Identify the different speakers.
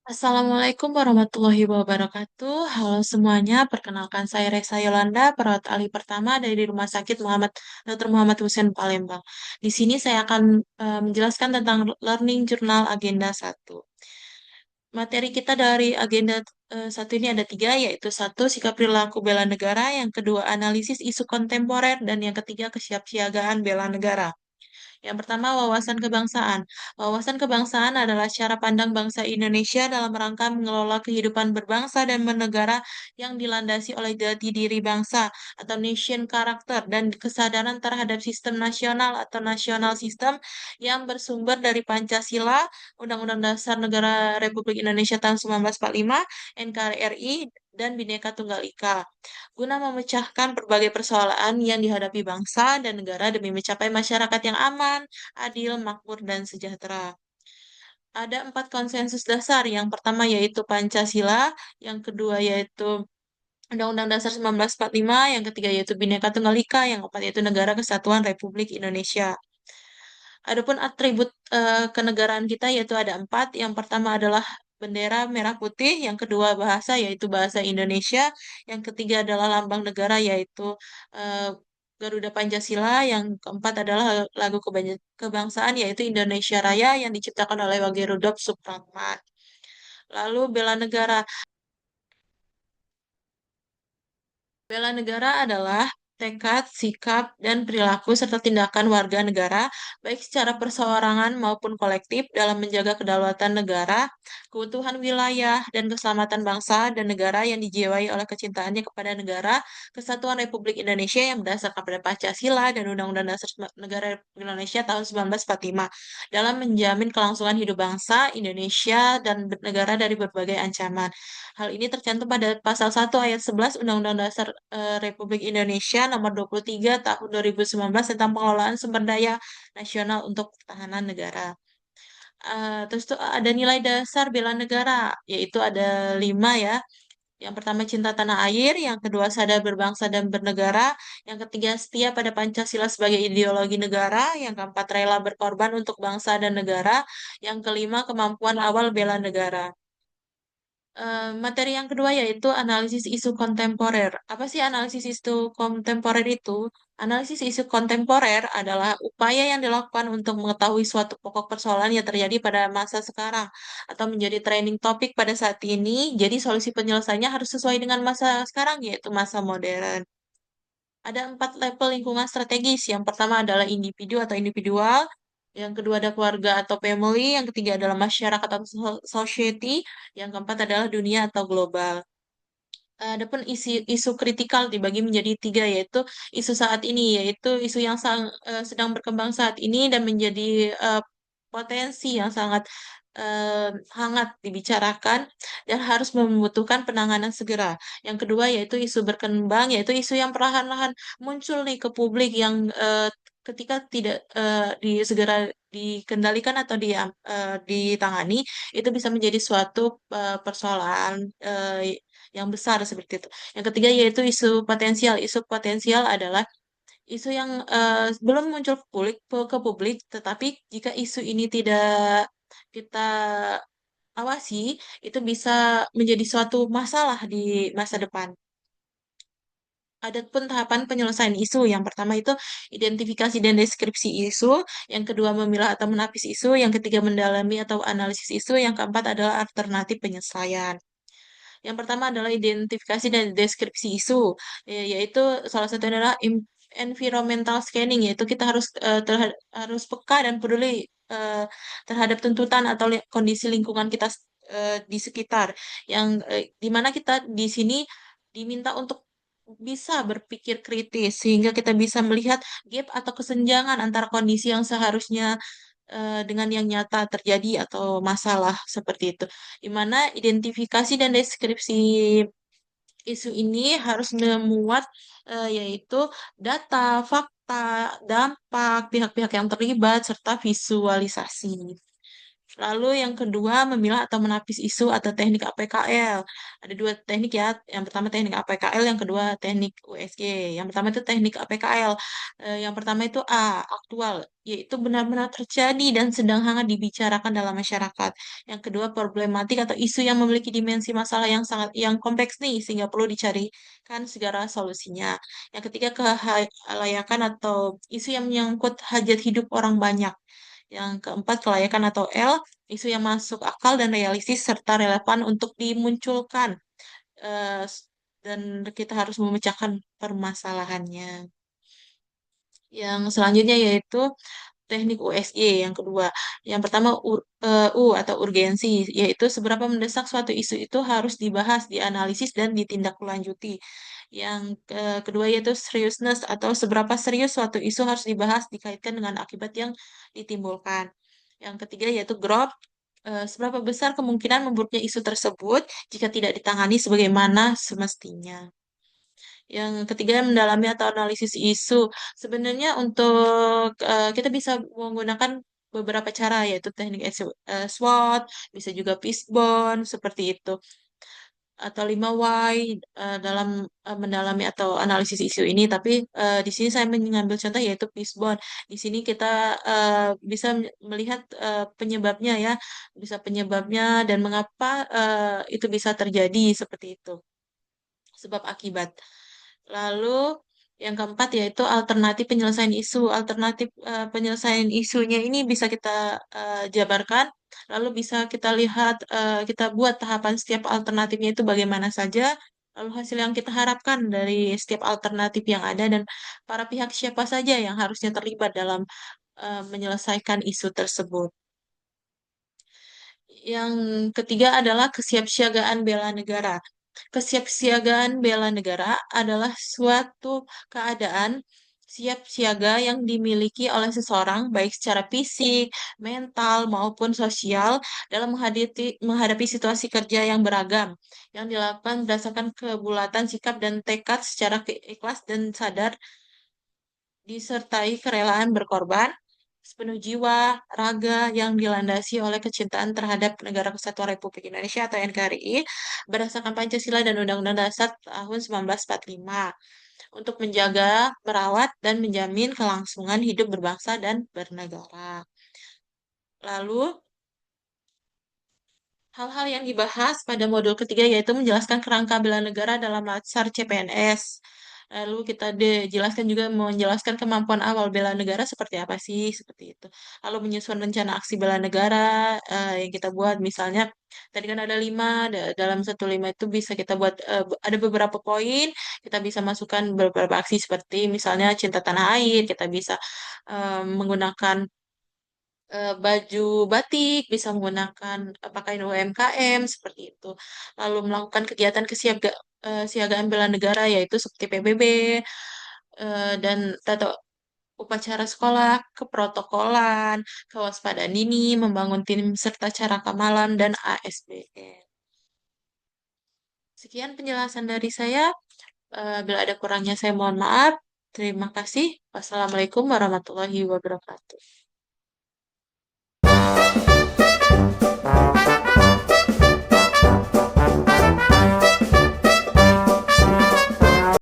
Speaker 1: Assalamualaikum warahmatullahi wabarakatuh. Halo semuanya, perkenalkan saya Resa Yolanda, perawat ahli pertama dari Rumah Sakit Dr. Muhammad Hussein Palembang. Di sini saya akan menjelaskan tentang Learning Journal Agenda 1. Materi kita dari agenda 1 ini ada tiga, yaitu satu, sikap perilaku bela negara, yang kedua, analisis isu kontemporer, dan yang ketiga, kesiapsiagaan bela negara. Yang pertama, wawasan kebangsaan. Wawasan kebangsaan adalah cara pandang bangsa Indonesia dalam rangka mengelola kehidupan berbangsa dan bernegara yang dilandasi oleh jati diri bangsa atau nation character dan kesadaran terhadap sistem nasional atau national system yang bersumber dari Pancasila, Undang-Undang Dasar Negara Republik Indonesia tahun 1945, NKRI, dan Bhinneka Tunggal Ika guna memecahkan berbagai persoalan yang dihadapi bangsa dan negara demi mencapai masyarakat yang aman, adil, makmur, dan sejahtera. Ada 4 konsensus dasar. Yang pertama yaitu Pancasila, yang kedua yaitu Undang-Undang Dasar 1945, yang ketiga yaitu Bhinneka Tunggal Ika, yang keempat yaitu Negara Kesatuan Republik Indonesia. Adapun atribut kenegaraan kita yaitu ada 4. Yang pertama adalah bendera merah putih, yang kedua bahasa yaitu bahasa Indonesia, yang ketiga adalah lambang negara yaitu eh, Garuda Pancasila, yang keempat adalah lagu kebangsaan yaitu Indonesia Raya yang diciptakan oleh Wage Rudolf Supratman. Lalu bela negara. Bela negara adalah tekad, sikap, dan perilaku serta tindakan warga negara, baik secara perseorangan maupun kolektif, dalam menjaga kedaulatan negara, keutuhan wilayah, dan keselamatan bangsa dan negara yang dijiwai oleh kecintaannya kepada negara, Kesatuan Republik Indonesia yang berdasarkan pada Pancasila dan Undang-Undang Dasar Negara Republik Indonesia tahun 1945, dalam menjamin kelangsungan hidup bangsa Indonesia dan negara dari berbagai ancaman. Hal ini tercantum pada pasal 1 ayat 11 Undang-Undang Dasar Republik Indonesia nomor 23 tahun 2019 tentang pengelolaan sumber daya nasional untuk pertahanan negara. Terus tuh ada nilai dasar bela negara, yaitu ada 5 ya. Yang pertama cinta tanah air, yang kedua sadar berbangsa dan bernegara, yang ketiga setia pada Pancasila sebagai ideologi negara, yang keempat rela berkorban untuk bangsa dan negara, yang kelima kemampuan awal bela negara. Materi yang kedua yaitu analisis isu kontemporer. Apa sih analisis isu kontemporer itu? Analisis isu kontemporer adalah upaya yang dilakukan untuk mengetahui suatu pokok persoalan yang terjadi pada masa sekarang atau menjadi trending topik pada saat ini. Jadi solusi penyelesaiannya harus sesuai dengan masa sekarang, yaitu masa modern. Ada 4 level lingkungan strategis. Yang pertama adalah individu atau individual. Yang kedua ada keluarga atau family. Yang ketiga adalah masyarakat atau society. Yang keempat adalah dunia atau global. Adapun isu kritikal dibagi menjadi 3, yaitu isu saat ini, yaitu isu yang sedang berkembang saat ini dan menjadi potensi yang sangat hangat dibicarakan dan harus membutuhkan penanganan segera. Yang kedua yaitu isu berkembang, yaitu isu yang perlahan-lahan muncul nih ke publik yang ketika tidak segera dikendalikan atau ditangani, itu bisa menjadi suatu persoalan yang besar seperti itu. Yang ketiga yaitu isu potensial. Isu potensial adalah isu yang belum muncul ke publik, tetapi jika isu ini tidak kita awasi, itu bisa menjadi suatu masalah di masa depan. Adapun tahapan penyelesaian isu, yang pertama itu identifikasi dan deskripsi isu, yang kedua memilah atau menapis isu, yang ketiga mendalami atau analisis isu, yang keempat adalah alternatif penyelesaian. Yang pertama adalah identifikasi dan deskripsi isu, yaitu salah satu adalah environmental scanning, yaitu kita harus peka dan peduli terhadap tuntutan atau kondisi lingkungan kita di sekitar, yang di mana kita di sini diminta untuk bisa berpikir kritis sehingga kita bisa melihat gap atau kesenjangan antara kondisi yang seharusnya dengan yang nyata terjadi atau masalah seperti itu. Di mana identifikasi dan deskripsi isu ini harus memuat yaitu data, fakta, dampak, pihak-pihak yang terlibat, serta visualisasi. Lalu yang kedua, memilah atau menapis isu atau teknik APKL. Ada dua teknik ya. Yang pertama teknik APKL, yang kedua teknik USG. Yang pertama itu teknik APKL. Yang pertama itu A, aktual, yaitu benar-benar terjadi dan sedang hangat dibicarakan dalam masyarakat. Yang kedua, problematik atau isu yang memiliki dimensi masalah yang kompleks nih, sehingga perlu dicarikan segala solusinya. Yang ketiga, kelayakan atau isu yang menyangkut hajat hidup orang banyak. Yang keempat, kelayakan atau L, isu yang masuk akal dan realistis serta relevan untuk dimunculkan. Eh, dan kita harus memecahkan permasalahannya. Yang selanjutnya yaitu teknik USG yang kedua. Yang pertama U atau urgensi, yaitu seberapa mendesak suatu isu itu harus dibahas, dianalisis, dan ditindaklanjuti. Yang kedua yaitu seriousness atau seberapa serius suatu isu harus dibahas dikaitkan dengan akibat yang ditimbulkan. Yang ketiga yaitu growth, seberapa besar kemungkinan memburuknya isu tersebut jika tidak ditangani sebagaimana semestinya. Yang ketiga, mendalami atau analisis isu. Sebenarnya untuk kita bisa menggunakan beberapa cara, yaitu teknik SWOT, bisa juga fishbone, seperti itu. Atau 5 why dalam mendalami atau analisis isu ini. Tapi di sini saya mengambil contoh yaitu fishbone. Di sini kita bisa melihat penyebabnya ya, bisa penyebabnya dan mengapa itu bisa terjadi seperti itu, sebab akibat. Lalu yang keempat yaitu alternatif penyelesaian isu. Alternatif penyelesaian isunya ini bisa kita jabarkan, lalu bisa kita lihat, kita buat tahapan setiap alternatifnya itu bagaimana saja, lalu hasil yang kita harapkan dari setiap alternatif yang ada dan para pihak siapa saja yang harusnya terlibat dalam menyelesaikan isu tersebut. Yang ketiga adalah kesiapsiagaan bela negara. Kesiapsiagaan bela negara adalah suatu keadaan siap siaga yang dimiliki oleh seseorang baik secara fisik, mental, maupun sosial dalam menghadapi situasi kerja yang beragam yang dilakukan berdasarkan kebulatan sikap dan tekad secara ikhlas dan sadar disertai kerelaan berkorban sepenuh jiwa, raga yang dilandasi oleh kecintaan terhadap Negara Kesatuan Republik Indonesia atau NKRI berdasarkan Pancasila dan Undang-Undang Dasar tahun 1945 untuk menjaga, merawat, dan menjamin kelangsungan hidup berbangsa dan bernegara. Lalu, hal-hal yang dibahas pada modul ketiga yaitu menjelaskan kerangka bela negara dalam Latsar CPNS. Lalu kita jelaskan juga menjelaskan kemampuan awal bela negara seperti apa sih, seperti itu. Lalu menyusun rencana aksi bela negara yang kita buat, misalnya tadi kan ada 5, dalam 1 5 itu bisa kita buat ada beberapa poin, kita bisa masukkan beberapa aksi seperti misalnya cinta tanah air, kita bisa menggunakan baju batik, bisa menggunakan pakaian UMKM seperti itu. Lalu melakukan kegiatan siagaan bela negara yaitu seperti PBB dan tata upacara sekolah, keprotokolan, kewaspadaan dini, membangun tim serta cara kamalan dan ASBN. Sekian penjelasan dari saya. Bila ada kurangnya saya mohon maaf. Terima kasih. Wassalamualaikum warahmatullahi wabarakatuh.